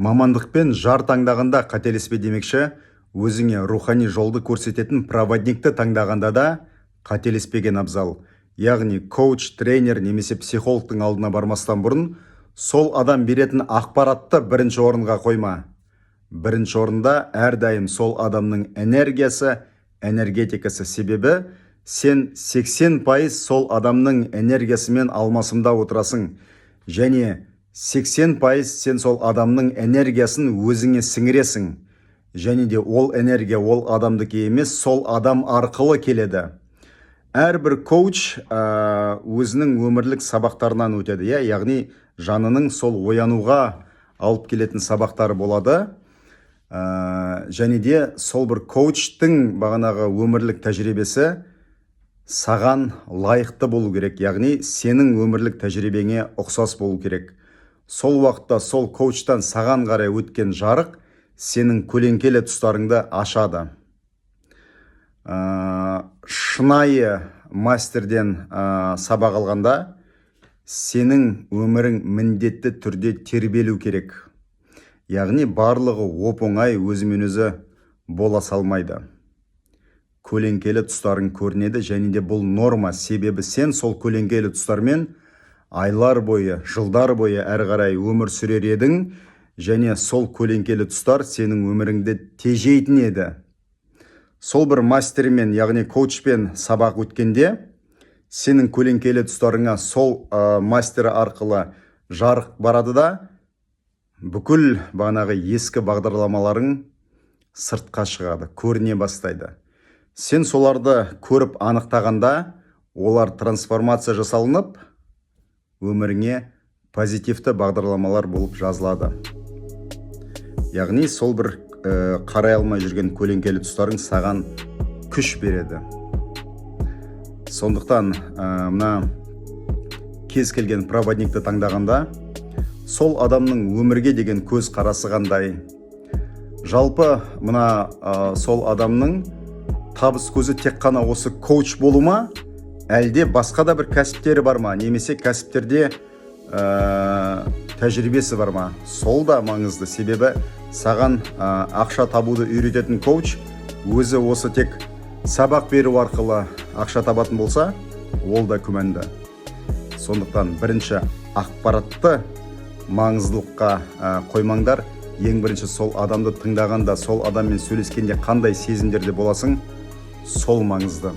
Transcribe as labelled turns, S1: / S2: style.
S1: Мамандықпен жар таңдағанда қателеспе демекші, өзіңе рухани жолды көрсететін проводникті таңдағанда да қателеспеген абзал. Яғни коуч, тренер немесе психологтың алдына бармастан бұрын сол адам беретін ақпаратты бірінші орынға қойма. Бірінші орында әрдайым сол адамның энергиясы, энергетикасы, себебі сен 80% сол адамның энергиясымен алмасымда отырасың, және 80% сен сол адамның энергиясын өзіңе сіңіресің, және де ол энергия ол адамдыкі емес, сол адам арқылы келеді. Әрбір коуч өзінің өмірлік сабақтарынан өтеді, яғни жанының сол оянуға алып келетін сабақтары болады. Және де сол бір коучтың бағанағы өмірлік тәжірибесі саған лайықты болу керек, яғни сенің өмірлік тәжірибеңе ұқсас болу керек. Сол уақытта сол коучтан саған қарай өткен жарық сенің көлеңкелі тұстарыңды ашады. Шынайы мастерден сабақ алғанда сенің өмірің міндетті түрде тербелу керек. Яғни барлығы оп-оңай өзімен өзі бола салмайды. Көлеңкелі тұстарың көрінеді, және де бұл норма, себебі сен сол көлеңкелі тұстармен айлар бойы, жылдар бойы әрі қарай өмір сүрер едің, және сол көлеңкелі тұстар сенің өміріңді тежейтін еді. Сол бір мастермен, яғни коучпен сабақ өткенде, сенің көлеңкелі тұстарыңа сол мастері арқылы жарық барады да, бүкіл бағанағы ескі бағдарламаларың сыртқа шығады, көріне бастайды. Сен соларды көріп анықтағанда, олар трансформация жасалынып, өміріңе позитивті бағдарламалар болып жазылады. Яғни сол бір қарай алмай жүрген көлеңкелі тұстарың саған күш береді. Сондықтан мына кез келген проводникті таңдағанда сол адамның өмірге деген көз қарасы қандай. Жалпы мына сол адамның табыс көзі тек қана осы коуч болу ма, әлде басқа да бір кәсіптері бар ма, немесе кәсіптерде тәжірибесі бар ма? Сол да маңызды, себебі саған ақша табуды үйрететін коуч өзі осы тек сабақ беру арқылы ақша табатын болса, ол да күмәнді. Сондықтан бірінші ақпаратты маңыздылыққа қоймаңдар. Ең бірінші сол адамды тыңдағанда, сол адаммен сөйлескенде қандай сезімдерде боласың, сол маңызды.